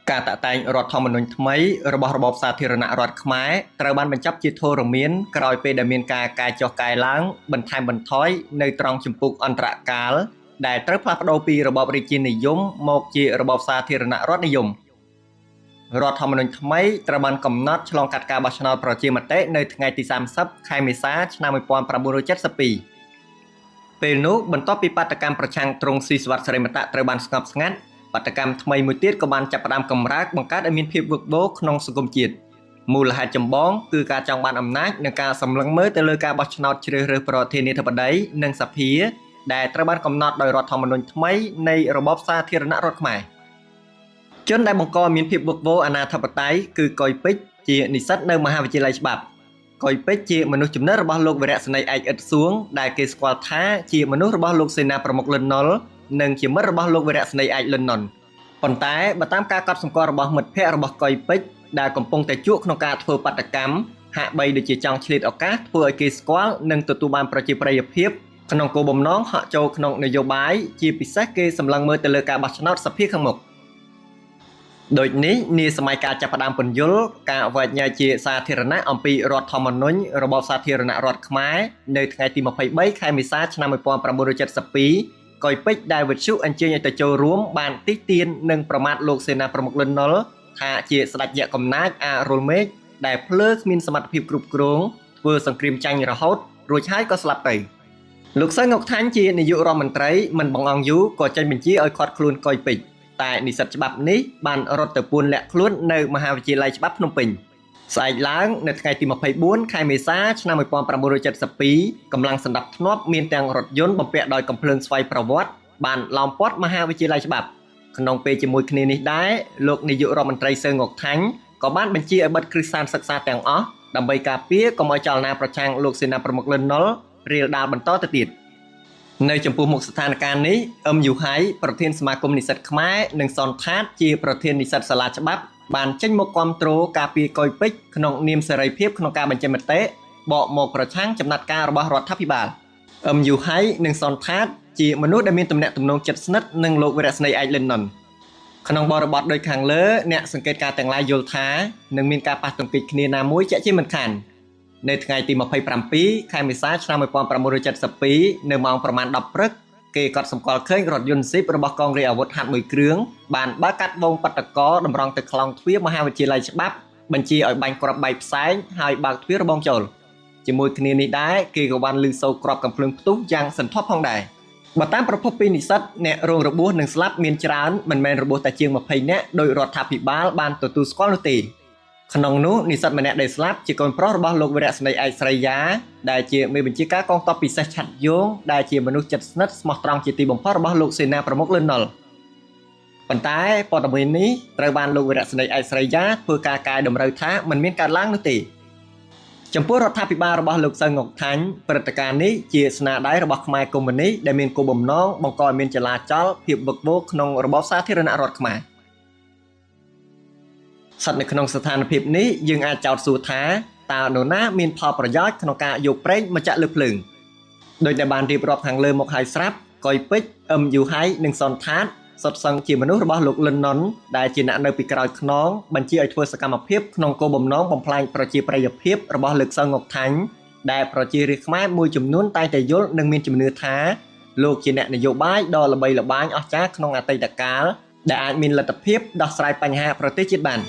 ការតាក់តែងរដ្ឋធម្មនុញ្ញថ្មីរបស់របបសាធារណរដ្ឋខ្មែរត្រូវបានបញ្ចប់ជាធរមានក្រោយពេលដែលមានការកែចុះកែឡើងបន្ថែមបន្ថយនៅត្រង់ជំពូកអន្តរកាលដែលត្រូវផ្លាស់ប្ដូរពីរបបរាជានិយមមកជារបបសាធារណរដ្ឋនិយមរដ្ឋធម្មនុញ្ញថ្មីត្រូវបានកំណត់ឆ្លងកាត់ការបោះឆ្នោតប្រជាមតិនៅថ្ងៃទី30ខែមេសាឆ្នាំ1972ពេលនោះបន្ទាប់ពីបាតកម្មប្រឆាំងទ្រង់ស៊ីសុវត្ថិសេរីមតៈត្រូវបានស្ងប់ស្ងាត់បាតកម្មថ្មីមួយទៀតក៏បានចាប់ផ្ដើមកម្រើកបង្កើតឲ្យមានភាពវឹកវរក្នុងសង្គមជាតិមូលហេតុចម្បងគឺការចង់បានអំណាចនិងការសម្លឹងមើលទៅលើការបោះឆ្នោតជ្រើសរើសប្រធានាធិបតីនិងសភាដែលត្រូវបានកំណត់ដោយរដ្ឋធម្មនុញ្ញថ្មីនៃរបបសាធារណរដ្ឋខ្មែរជនដែលបង្កឲ្យមានភាពវឹកវរអាណាធិបតេយ្យគឺកុយពេជ្រជានិស្សិតនៅមហាវិទ្យាល័យច្បាប់កុយពេជ្រជាមនុស្សចំណិតរបស់លោកវីរៈសេនីយ៍ឯកឥតសួងដែលគេស្គាល់ថាជាមនុស្សរបស់លោកសេនាប្រមុខលន់ ណុលនិងជាមិត្តរបស់លោកវីរៈសេនីយ៍ឯកលន់ ណុនប៉ុន្តែបើតាមការកត់សម្គាល់របស់មិត្តភ័ក្តិរបស់កុយពេជ្រដែលកំពុងតែជួបក្នុងការធ្វើបាតកម្មហាក់បីដូចជាចង់ឆ្លៀតឱកាសធ្វើឲ្យគេស្គាល់និងទទួលបានប្រជាប្រិយភាពក្នុងគោលបំណងហក់ចូលក្នុងនយោបាយជាពិសេសគេសម្លឹងមើលទៅលើការបោះឆ្នោតសភាខាងមុខដូចនេះនាសម័យការចាប់ផ្ដើមពន្យល់ការវែកញែកជាសាធារណៈអំពីរដ្ឋធម្មនុញ្ញរបបសាធារណរដ្ឋខ្មែរនៅថ្ងៃទី23ខែមេសាឆ្នាំ1972កុយពេជ្រដែលវិទ្យុអញ្ជើញឲ្យទៅចូលរួមបានទិទាននិងប្រមាថលោកសេនាប្រមុខលន់ ណុលថាជាស្ដេចយក្សកំណាចអារុលមេឃដែលភ្លើគ្មានសមត្ថភាពគ្រប់គ្រងធ្វើសង្គ្រាមចាញ់រហូតរួចហើយក៏ស្លាប់ទៅលោកសៅងុកថាញ់ជានាយករដ្ឋមន្ត្រីមិនបងអង្គយូរក៏ចេញបញ្ជាឲ្យឃាត់ខ្លួនកុយពេជ្រតែនិស្សិតច្បាប់នេះបានរត់ទៅពួនលាក់ខ្លួននៅមហាវិទ្យាល័យច្បាប់ភ្នំពេញស្អែកឡើងនៅថ្ងៃទី24ខែមេសាឆ្នាំ1972កម្លាំងសណ្ដាប់ធ្នាប់មានទាំងរថយន្តបំពាក់ដោយកាំភ្លើងស្វ័យប្រវត្តិបានឡោមព័ទ្ធមហាវិទ្យាល័យច្បាប់ក្នុងពេលជាមួយគ្នានេះដែរលោកនាយករដ្ឋមន្ត្រីសៅងុកថាញ់ក៏បានបញ្ជាឲ្យបិទគ្រឹះស្ថានសិក្សាទាំងអស់ដើម្បីការពារកុំឲ្យចលនាប្រឆាំងលោកសេនាប្រមុខលន់ ណុលរាលដាលបន្តទៅទៀតនៅចំពោះមុខស្ថានភាពនេះអឹមយូហៃប្រធានសមាគមនិស្សិតខ្មែរនិងសនថាតជាប្រធាននិស្សិតសាលាច្បាប់បានចេញមកគាំទ្រការពារកុយពេជ្រក្នុងនាមសេរីភាពក្នុងការបញ្ចេញមតិបកមកប្រឆាំងចំណាត់ការរបស់រដ្ឋាភិបាលអឹមយូហៃនិងសនថាតជាមនុស្សដែលមានទំនាក់ទំនងជិតស្និទ្ធនឹងលោកវីរៈសេនីយ៍ឯកលន់ ណុនក្នុងបរិបទដូចខាងលើអ្នកសង្កេតការទាំងឡាយយល់ថានឹងមានការប៉ះទង្គិចគ្នាណាមួយជាក់ជាមិនខាននៅថ្ងៃទី27ខែមេសាឆ្នាំ1972នៅម៉ោងប្រមាណ10ព្រឹកគេក៏សម្គាល់ឃើញរថយន្តស៊ីបរបស់កងរាជអាវុធហត្ថមួយគ្រឿងបានបើកកាត់វងបត្តកតម្រង់ទៅខ្លោងទ្វារមហាវិទ្យាល័យច្បាប់បញ្ជាឲ្យបាញ់គ្រាប់បែកផ្សែងហើយបើកទ្វាររបងចូលជាមួយគ្នានេះដែរគេក៏បានលឺសូរគ្រាប់កាំភ្លើងផ្ទុះយ៉ាងសន្ធប់ផងដែរបើតាមប្រភពពីនិស្សិតអ្នករងរបួសនិងស្លាប់មានច្រើនមិនមែនរបួសតែជាង20នាក់ដោយរដ្ឋាភិបាលបានទទួលស្គាល់នោះទេក្នុងនោះនិស្សិតម្នាក់ដែលស្លាប់ជាកូនប្រុសរបស់លោកវីរៈសេនីយ៍ឯកស្រីយ៉ាដែលជាមេបញ្ជាការកងទ័ពពិសេសឆ័ត្រយងដែលជាមនុស្សជិតស្និទ្ធស្មោះត្រង់ជាទីបំផុតរបស់លោកសេនាប្រមុខលន់ ណុលប៉ុន្តែព័ត៌មាននេះត្រូវបានលោកវីរៈសេនីយ៍ឯកស្រីយ៉ាធ្វើការកែតម្រូវថាមិនមានកើតឡើងនោះទេចំពោះរដ្ឋាភិបាលរបស់លោកសៅងុកថាញ់ព្រឹត្តិការណ៍នេះជាស្នាដៃរបស់ខ្មែរកុម្មុយនីសដែលមានគោលបំណងបង្កឲ្យមានចលាចលភាពវឹកវរក្នុងរបបសាធារណរដ្ឋខ្មែរស្ថិតនៅក្នុងស្ថានភាពនេះយើងអាចចោទសួរថាតើនរណាមានផលប្រយោជន៍ក្នុងការយកប្រេងមកចាក់លើភ្លើងដោយដែលបានរៀបរាប់ខាងលើមកហើយស្រាប់កុយពេជ្រអឹមយូហៃនិងសនថាតសុទ្ធសឹងជាមនុស្សរបស់លោកលន់ ណុនដែលជាអ្នកនៅពីក្រោយខ្នងបញ្ជាឲ្យធ្វើសកម្មភាពក្នុងគោលបំណងបំផ្លាញប្រជាប្រិយភាពរបស់លោកសៅងុកថាញ់ដែលប្រជារាស្ត្រខ្មែរមួយចំនួនតែងតែយល់និងមានជំនឿថាលោកជាអ្នកនយោបាយដ៏ល្បីល្បាញអស្ចារ្យក្នុងអតីតកាលដែលអាចមានលទ្ធភាពដោះស្រាយបញ្ហាប្រទេសជាតិបាន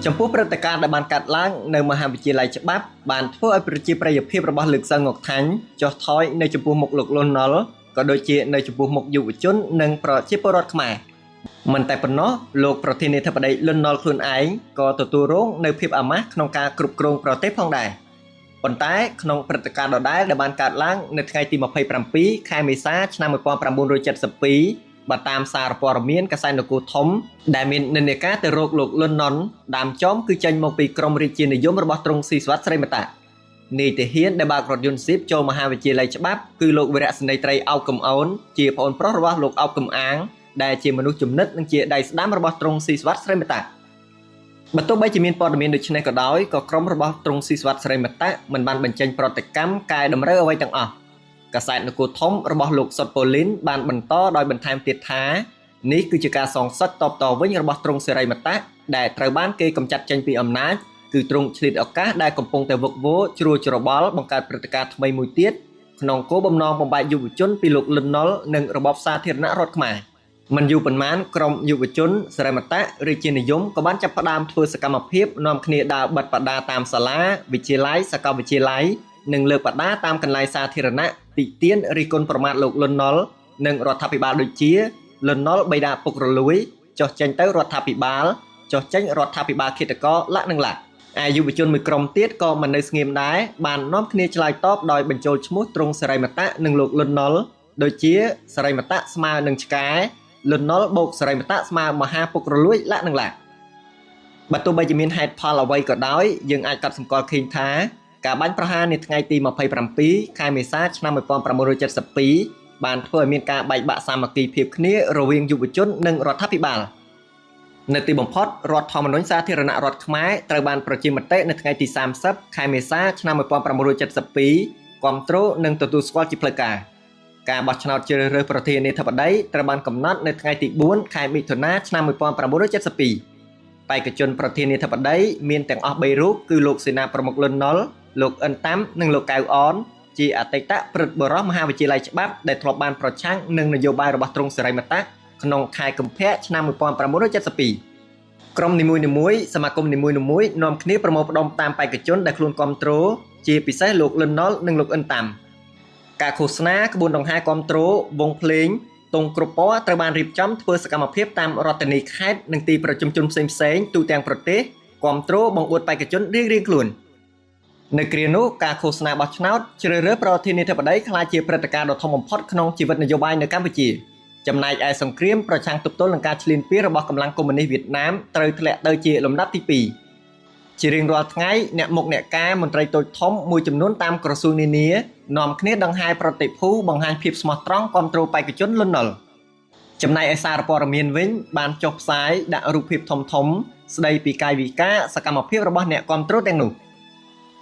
ចំពោះព្រឹត្តិការណ៍ដែលបានកាត់ឡើងនៅមហាវិទ្យាល័យច្បាប់បានធ្វើឲ្យប្រជាប្រិយភាពរបស់លោកសៅងុកថាញ់ចុះថយនៅចំពោះមុខលោកលន់ ណុលក៏ដូចជានៅចំពោះមុខយុវជននិងប្រជាពលរដ្ឋខ្មែរមិនតែប៉ុណ្ណោះលោកប្រធានាធិបតីលន់ ណុលខ្លួនឯងក៏ទទួលរងនៅភាពអាម៉ាស់ក្នុងការគ្រប់គ្រងប្រទេសផងដែរប៉ុន្តែក្នុងព្រឹត្តិការណ៍ដដែលដែលបានកើតឡើងនៅថ្ងៃទី27ខែមេសាឆ្នាំ1972បើតាមសារព័ត៌មានកាសែតនគរធំដែលមាននិន្នាការទៅរកលោកលន់ ណុនដើមចំគឺចេញមកពីក្រមរាជានិយមរបស់ទ្រង់ស៊ីសុវត្ថិសេរីមតៈនាយទាហានដែលបើករថយន្តស៊ីបចូលមហាវិទ្យាល័យច្បាប់គឺលោកវីរៈសេនីយ៍ត្រីអោបកំអូនជាប្អូនប្រុសរបស់លោកអោបកំអាងដែលជាមនុស្សជំនិតនិងជាដៃស្ដាំរបស់ទ្រង់ស៊ីសុវត្ថិសេរីមតៈ បើទោះបីជាមានព័ត៌មានដូចនេះក៏ដោយក៏ក្រុមរបស់ទ្រង់ស៊ីស្វាតសេរីមតៈមិនបានបញ្ចេញប្រតិកម្មកែតម្រូវអ្វីទាំងអស់កាសែតនគរធំរបស់លោកសុតប៉ូលីនបានបន្តដោយបន្ថែមទៀតថានេះគឺជាការសងសឹកតបតវិញរបស់ទ្រង់សេរីមតៈដែលត្រូវបានគេកម្ចាត់ចេញពីអំណាចគឺទ្រង់ឆ្លៀតឱកាសដែលកំពុងតែវឹកវរជ្រួលច្របល់បង្កើតព្រឹត្តិការណ៍ថ្មីមួយទៀតក្នុងគោលបំណងបំបែកយុវជនពីលោកលន់នល់និងរបបសាធារណរដ្ឋខ្មែរមិនយូរប៉ុន្មានក្រុមយុវជនសេរីមតៈរាជានិយមក៏បានចាប់ផ្ដើមធ្វើសកម្មភាពនាំគ្នាដើរបិទបដាតាមសាលាវិទ្យាល័យសាកលវិទ្យាល័យនិងលើកបដាតាមកន្លែងសាធារណៈទីទានរិះគន់ប្រមាថលោកលន់នល់និងរដ្ឋាភិបាលដូចជាលន់នល់បិតាពុករលួយចុះចេញទៅរដ្ឋាភិបាលចុះចេញរដ្ឋាភិបាលឃាតករលក្ខនឹងលក្ខឯយុវជនមួយក្រុមទៀតក៏មិននៅស្ងៀមដែរបាននាំគ្នាឆ្លើយតបដោយបញ្ចូលឈ្មោះទ្រង់សេរីមតៈនិងលោកលន់នល់ដូចជាសេរីមតៈស្មើនឹងឆ្កែលន់នល់បូកសេរីមតៈស្មើមហាពុករលួយលក្ខនឹងលក្ខបើទោះបីជាមានហេតុផលអ្វីក៏ដោយយើងអាចកត់សម្គាល់ឃើញថាការបាញ់ប្រហារនៅថ្ងៃទី27ខែមេសាឆ្នាំ1972បានធ្វើឲ្យមានការបែកបាក់សាមគ្គីភាពគ្នារវាងយុវជននិងរដ្ឋាភិបាលនៅទីបំផុតរដ្ឋធម្មនុញ្ញសាធារណរដ្ឋខ្មែរត្រូវបានប្រជាមតិនៅថ្ងៃទី30ខែមេសាឆ្នាំ1972គាំទ្រនិងទទួលស្គាល់ជាផ្លូវការការបោះឆ្នោតជ្រើសរើសប្រធានាធិបតីត្រូវបានកំណត់នៅថ្ងៃទី4ខែមិថុនាឆ្នាំ1972បេក្ខជនប្រធានាធិបតីមានទាំងអស់3រូបគឺលោកសេនាប្រមុខលន់នល់លោកអិនតាំនិងលោកកៅអនជាអតីតព្រឹទ្ធបុរសមហាវិទ្យាល័យច្បាប់ដែលធ្លាប់បានប្រឆាំងនឹងនយោបាយរបស់ទ្រង់សេរីមតៈក្នុងខែកុម្ភៈឆ្នាំ1972ក្រុមនីមួយៗសមាគមនីមួយៗនាំគ្នាប្រមូលផ្ដុំតាមបេក្ខជនដែលខ្លួនគាំទ្រជាពិសេសលោកលន់នល់និងលោកអិនតាំការឃោសនាក្បួនដង្ហែគាំទ្រវងភ្លេងទង់គ្រប់ពណ៌ត្រូវបានរៀបចំធ្វើសកម្មភាពតាមរដ្ឋធានីខេត្តនិងទីប្រជុំជនផ្សេងៗទូទាំងប្រទេសគាំទ្របង្អួតបេក្ខជនរៀងៗខ្លួននៅគ្រានោះការឃោសនាបោះឆ្នោតជ្រើសរើសប្រធានាធិបតីក្លាយជាព្រឹត្តិការណ៍ដ៏ធំបំផុតក្នុងជីវិតនយោបាយនៅកម្ពុជាចំណែកឯសង្គ្រាមប្រឆាំងទប់ទល់នឹងការឈ្លានពានរបស់កម្លាំងកុម្មុយនីសវៀតណាមត្រូវធ្លាក់ទៅជាលំដាប់ទី2ជារៀងរាល់ថ្ងៃអ្នកមុខអ្នកការមន្ត្រីតូចធំមួយចំនួនតាមក្រសួងនានានាំគ្នាដង្ហែប្រតិភូបង្ហាញភាពស្មោះត្រង់គាំទ្របេក្ខជនលន់នល់ចំណែកឯសារព័ត៌មានវិញបានចុះផ្សាយដាក់រូបភាពធំស្ដីពីកាយវិការសកម្មភាពរបស់អ្នកគាំទ្រទាំងនោះ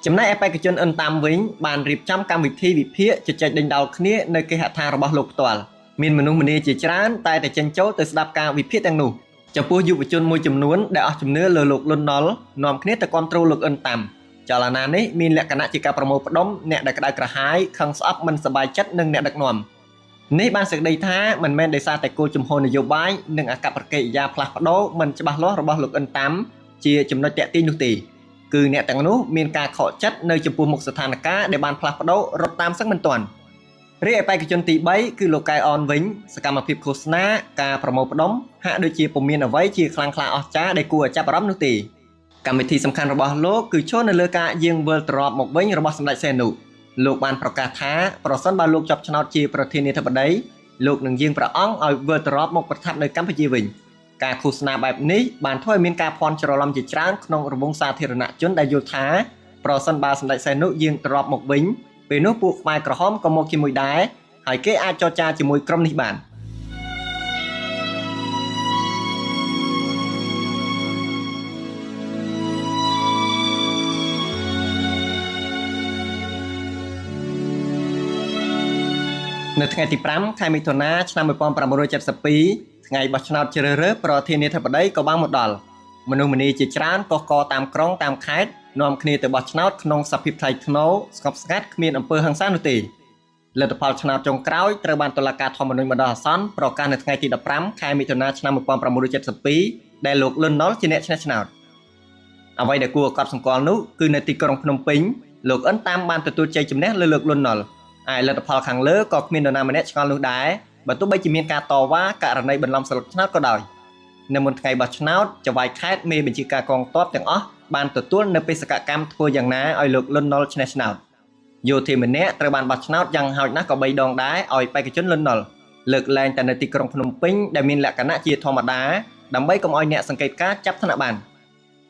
ចំណែកឯបេក្ខជនអិនតាមវិញបានរៀបចំកម្មវិធីវិភាគជជែកដេញដោលគ្នានៅគេហដ្ឋានរបស់លោកផ្ទាល់មានមនុស្សម្នាជាច្រើនតែចេញចូលទៅស្ដាប់ការវិភាគទាំងនោះចំពោះយុវជនមួយចំនួនដែលអស់ជំនឿលើលោកលន់នល់នាំគ្នាទៅគាំទ្រលោកអិនតាមចលនានេះមានលក្ខណៈជាការប្រមូលផ្ដុំអ្នកដែលក្តៅក្រហាយខឹងស្អប់មិនសប្បាយចិត្តនឹងអ្នកដឹកនាំនេះបានសេចក្តីថាមិនមែនដោយសារតែគោលជំហរនយោបាយនិងអកប្បកិរិយាផ្លាស់ប្ដូរមិនច្បាស់លាស់របស់លោកអិនតាមជាចំណុចតាក់ទាញនោះទេគឺអ្នកទាំងនោះមានការខកចិត្តនៅចំពោះមុខស្ថានភាពដែលបានផ្លាស់ប្ដូររត់តាមសឹងមិនទាន់រីឯបេក្ខជនទី3គឺលោកកែអនវិញសកម្មភាពឃោសនាការប្រមូលផ្ដុំហាក់ដូចជាពុំមានអ្វីជាខ្លាំងក្លាអស្ចារ្យដែលគួរឲ្យចាប់អារម្មណ៍នោះទេកម្មវិធីសំខាន់របស់លោកគឺឈរនៅលើការយាងវិលត្រឡប់មកវិញរបស់សម្ដេចសីហនុលោកបានប្រកាសថាប្រសិនបើលោកជាប់ឆ្នោតជាប្រធានាធិបតីលោកនឹងយាងព្រះអង្គឲ្យវិលត្រឡប់មកប្រថាប់នៅកម្ពុជាវិញការឃោសនាបែបនេះបានធ្វើឲ្យមានការភាន់ច្រឡំជាច្រើនក្នុងរង្វង់សាធារណជនដែលយល់ថាប្រសិនបើសម្ដេចសីហនុយាងត្រឡប់មកវិញពេលនោះពួកខ្មែរក្រហមក៏មកជាមួយដែរហើយគេអាចចរចាជាមួយក្រុមនេះបាននៅថ្ងៃទី5ខែមិថុនាឆ្នាំ1972ថ្ងៃបោះឆ្នោតជ្រើសរើសប្រធានាធិបតីក៏បានមកដល់មនុស្សម្នាជាច្រើនកកកតាមក្រុងតាមខេត្តនាំគ្នាទៅបោះឆ្នោតក្នុងសភាពថ្លៃថ្នូរស្ងប់ស្ងាត់គ្មានអំពើហិង្សានោះទេលទ្ធផលឆ្នោតចុងក្រោយត្រូវបានតុលាការធម្មនុញ្ញបណ្ដោះអាសន្នប្រកាសនៅថ្ងៃទី15ខែមិថុនាឆ្នាំ1972ដែលលោកលន់នល់ជាអ្នកឈ្នះឆ្នោតអ្វីដែលគួរឲ្យកត់សម្គាល់នោះគឺនៅទីក្រុងភ្នំពេញលោកអិនតាមបានទទួលជ័យជំនះលើលោកលន់នល់ហើយលទ្ធផលខាងលើក៏គ្មាននរណាម្នាក់ឆ្ងល់នោះដែរបើទោះបីជាមានការតវ៉ាករណីបន្លំស្លឹកឆ្នោតក៏ដោយនៅមុនថ្ងៃបោះឆ្នោតចៅហ្វាយខេត្តមេបញ្ជាការកងទ័ពទាំងអស់បានទទួលនៅបេសកកម្មធ្វើយ៉ាងណាឲ្យលោកលន់នល់ឈ្នះឆ្នោតយោធាម្នាក់ត្រូវបានបោះឆ្នោតយ៉ាងហោចណាស់ក៏3ដងដែរឲ្យបេក្ខជនលន់នល់លើកលែងតែនៅទីក្រុងភ្នំពេញដែលមានលក្ខណៈជាធម្មតាដើម្បីកុំឲ្យអ្នកសង្កេតការណ៍ចាប់ថ្នាក់បាន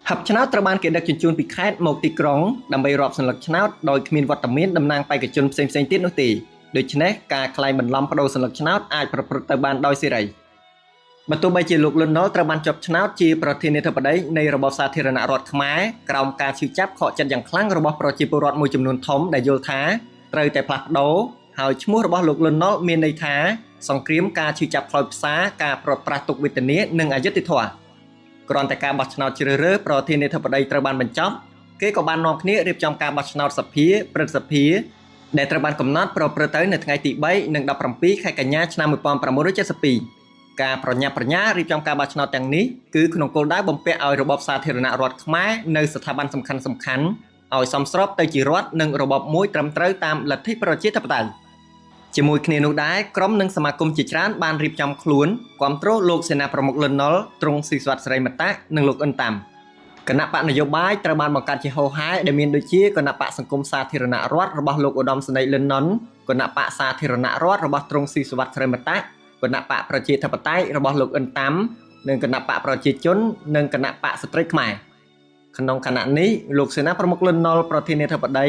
ហັບឆ្នោតត្រូវបានគេដឹកជញ្ជូនពីខេត្តមកទីក្រុងដើម្បីរាប់សន្លឹកឆ្នោតដោយគ្មានវត្តមានតំណាងបេក្ខជនផ្សេងៗទៀតនោះទេដូច្នេះការក្លែងបន្លំបដូរសន្លឹកឆ្នោតអាចប្រព្រឹត្តទៅបានដោយសេរី បើទោះបីជាលោកលន់ ណុល ត្រូវបានជាប់ឆ្នោតជាប្រធានាធិបតីនៃរបបសាធារណរដ្ឋខ្មែរក្រោមការឈឺចាប់ខកចិត្តយ៉ាងខ្លាំងរបស់ប្រជាពលរដ្ឋមួយចំនួនធំដែលយល់ថាត្រូវតែផ្លាស់ប្ដូរហើយឈ្មោះរបស់លោកលន់ ណុល មានន័យថាសង្គ្រាមការឈឺចាប់ផ្លោយផ្សាការប្រត់ប្រាស់ទុកវេទនានិងអយុត្តិធម៌គ្រាន់តែការបោះឆ្នោតជ្រើសរើសប្រធានាធិបតីត្រូវបានបញ្ចប់គេក៏បាននាំគ្នារៀបចំការបោះឆ្នោតសភាព្រឹទ្ធសភាដែលត្រូវបានកំណត់ប្រព្រឹត្តទៅនៅថ្ងៃទី3និង17ខែកញ្ញាឆ្នាំ1972ការប្រញាប់ប្រញាល់រៀបចំការបោះឆ្នោតទាំងនេះគឺក្នុងគោលដៅបំពាក់ឲ្យរបបសាធារណរដ្ឋខ្មែរនៅស្ថាប័នសំខាន់ៗឲ្យសមស្របទៅជារដ្ឋនិងរបបមួយត្រឹមត្រូវតាមលទ្ធិប្រជាធិបតេយ្យជាមួយគ្នានោះដែរក្រុមនិងសមាគមជាច្រើនបានរៀបចំខ្លួនគាំទ្រលោកសេនាប្រមុខលន់ ណុល ទ្រង់ស៊ីសុវត្ថិសេរីមតៈនិងលោកអ៊ុនតាំគណៈបកនយោបាយត្រូវបានបង្កើតជាហូរហែដែលមានដូចជាគណៈបកសង្គមសាធារណរដ្ឋរបស់លោកឧត្តមសេនីយ៍លន់ ណុល គណៈបកសាធារណរដ្ឋរបស់ទ្រង់ស៊ីសុវត្ថិសេរីមតៈគណៈបកប្រជាធិបតេយ្យរបស់លោកអ៊ុនតាំនិងគណៈបកប្រជាជននិងគណៈបកស្ត្រីខ្មែរក្នុងខណៈនេះលោកសេនាប្រមុខលន់ ណុល ប្រធានាធិបតី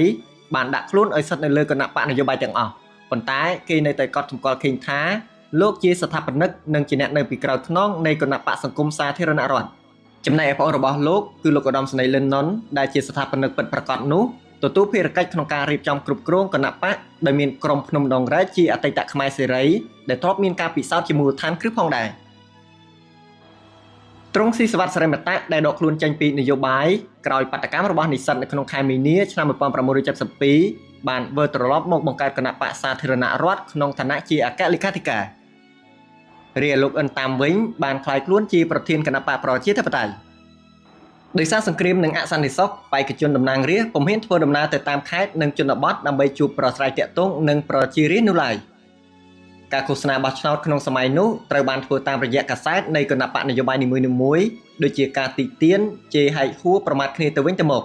បានដាក់ខ្លួនឲ្យស្ថិតនៅលើគណៈបកនយោបាយទាំងអស់ប៉ុន្តែគេនៅតែកត់សម្គាល់ឃើញថាលោកជាស្ថាបនិកនិងជាអ្នកនៅពីក្រោយខ្នងនៃគណៈបកសង្គមសាធារណរដ្ឋចំណែកឯប្អូនរបស់លោកគឺលោកឧត្តមសេនីយ៍លន់ ណុល ដែលជាស្ថាបនិកពិតប្រាកដនោះទទួលភារកិច្ចក្នុងការរៀបចំគ្រប់គ្រងគណៈបកដែលមានក្រុមភ្នំដងរែកជាអតីតខ្មែរសេរីដែលធ្លាប់មានការពិសោធន៍ជាមូលដ្ឋានគ្រឹះផងដែរទ្រង់ស៊ីសុវត្ថិសេរីមតៈដែលដកខ្លួនចេញពីនយោបាយក្រោយបាតកម្មរបស់និស្សិតនៅក្នុងខែមីនាឆ្នាំ1972បានវិលត្រឡប់មកបង្កើតគណៈបកសាធារណរដ្ឋក្នុងឋានៈជាអគ្គលេខាធិការរីឯលោកអ៊ុនតាំវិញបានក្លាយខ្លួនជាប្រធានគណៈបកប្រជាធិបតេយ្យដោយសារសង្គ្រាមនិងអសន្តិសុខបេក្ខជនតំណាងរាស្ត្រពុំហ៊ានធ្វើដំណើរទៅតាមខេត្តនិងជនបទដើម្បីជួបប្រស្រ័យទាក់ទងនឹងប្រជារាស្ត្រនោះឡើយការឃោសនាបោះឆ្នោតក្នុងសម័យនោះត្រូវបានធ្វើតាមរយៈកាសែតនៃគណៈបកនយោបាយនីមួយៗដូចជាការទីទានជេរហែកហួរប្រមាថគ្នាទៅវិញទៅមក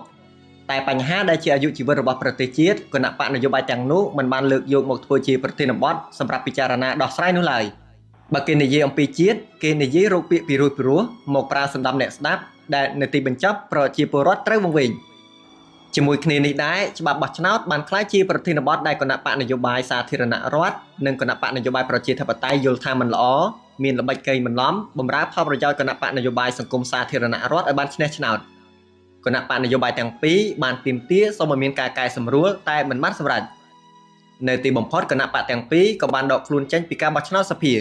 តែបញ្ហាដែលជាអាយុជីវិតរបស់ប្រទេសជាតិគណៈបកនយោបាយទាំងនោះមិនបានលើកយកមកធ្វើជាប្រធានបទសម្រាប់ពិចារណាដោះស្រាយនោះឡើយបើគេនិយាយអំពីជាតិគេនិយាយរកពាក្យពីរួចពីរោះមកប្រើសម្ដាប់អ្នកស្ដាប់ដែលនៅទីបញ្ចប់ប្រជាពលរដ្ឋត្រូវវង្វេងជាមួយគ្នានេះដែរច្បាប់បោះឆ្នោតបានក្លាយជាប្រធានបទដែលគណៈបកនយោបាយសាធារណរដ្ឋនិងគណៈបកនយោបាយប្រជាធិបតេយ្យយល់ថាមិនល្អមានល្បិចកេងបន្លំបម្រើផលប្រយោជន៍គណៈបកនយោបាយសង្គមសាធារណរដ្ឋឲ្យបានឈ្នះឆ្នោតគណៈបកនយោបាយទាំងពីរបានទាមទារសូមឲ្យមានការកែសម្រួលតែមិនបានសម្រេចនៅទីបំផុតគណៈបកទាំងពីរក៏បានដកខ្លួនចេញពីការបោះឆ្នោតសភា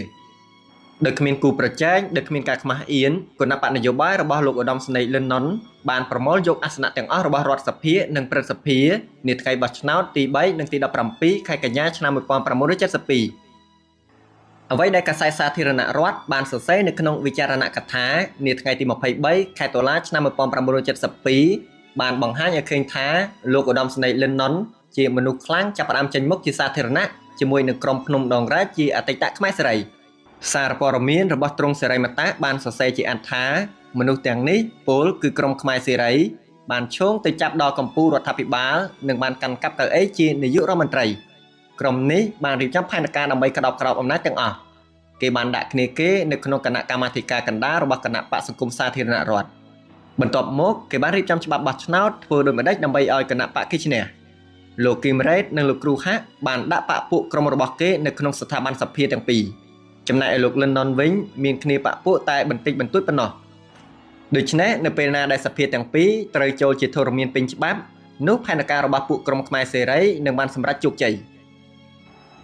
ដោយគ្មានគូប្រជែងដោយគ្មានការខ្មាស់អៀនគណៈបកនយោបាយរបស់លោកឧត្តមសេនីយ៍លន់ ណុល បានប្រមូលយកអាសនៈទាំងអស់របស់រដ្ឋសភានិងព្រឹទ្ធសភានាថ្ងៃបោះឆ្នោតទី3និងទី17ខែកញ្ញាឆ្នាំ1972អ្វីដែលកាសែតសាធារណរដ្ឋបានសរសេរនៅក្នុងវិចារណកថានាថ្ងៃទី23ខែតុលាឆ្នាំ1972បានបង្ហាញឲ្យឃើញថាលោកឧត្តមសេនីយ៍លន់ ណុល ជាមនុស្សខ្លាំងចាប់ផ្ដើមចេញមុខជាសាធារណៈជាមួយនឹងក្រុមភ្នំដងរែកជាអតីតខ្មែរសេរីសារព័ត៌មានរបស់ទ្រង់សេរីមតៈបានសរសេរជាអត្ថថាមនុស្សទាំងនេះពលគឺក្រុមខ្មែរសេរីបានឈោងទៅចាប់ដល់កម្ពុជារដ្ឋាភិបាលនិងបានកាន់កាប់កៅអីជានាយករដ្ឋមន្ត្រីក្រុមនេះបានរៀបចំផែនការដើម្បីក្តោបក្រោបអំណាចទាំងអស់គេបានដាក់គ្នាគេនៅក្នុងគណៈកម្មាធិការកណ្ដាលរបស់គណៈបកសង្គមសាធារណរដ្ឋបន្ទាប់មកគេបានរៀបចំច្បាប់បោះឆ្នោតធ្វើដូចម្តេចដើម្បីឲ្យគណៈបកគេឈ្នះលោកគីមរ៉េតនិងលោកគ្រូហាក់បានដាក់បកពួកក្រុមរបស់គេនៅក្នុងស្ថាប័នសភាទាំងពីរចំណែកឯលោកលន់ ណុល វិញមានគ្នាបកពួកតែបន្តិចបន្តួចប៉ុណ្ណោះដូច្នេះនៅពេលណាដែលសភាទាំងពីរត្រូវចូលជាធរមានពេញច្បាប់នោះផែនការរបស់ពួកក្រុមខ្មែរសេរីនឹងបានសម្រេចជោគជ័យ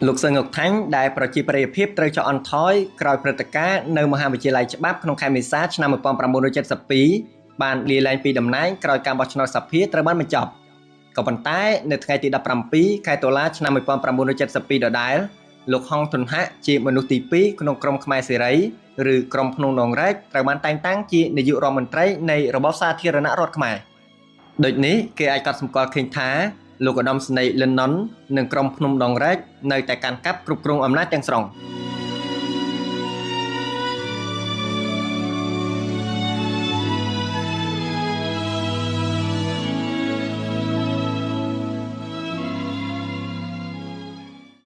លោកសឹងអុកថាញ់ដែលប្រជាប្រិយភាពត្រូវចុះអន់ថយក្រោយព្រឹត្តិការណ៍នៅមហាវិទ្យាល័យច្បាប់ក្នុងខែមេសាឆ្នាំ1972បានលាលែងពីតំណែងក្រោយការបោះឆ្នោតសភាត្រូវបានបញ្ចប់ក៏ប៉ុន្តែនៅថ្ងៃទី17ខែតុលាឆ្នាំ1972ដដែលលោកហុងទុនហាក់ជាមនុស្សទី2ក្នុងក្រុមខ្មែរសេរីឬក្រុមភ្នំដងរែកត្រូវបានតែងតាំងជានាយករដ្ឋមន្ត្រីនៃរបបសាធារណរដ្ឋខ្មែរដូចនេះគេអាចកត់សម្គាល់ឃើញថាលោកឧត្តមសេនីយ៍លន់ ណុល និងក្រុមភ្នំដងរែកនៅតែកាន់កាប់គ្រប់គ្រងអំណាចទាំងស្រុង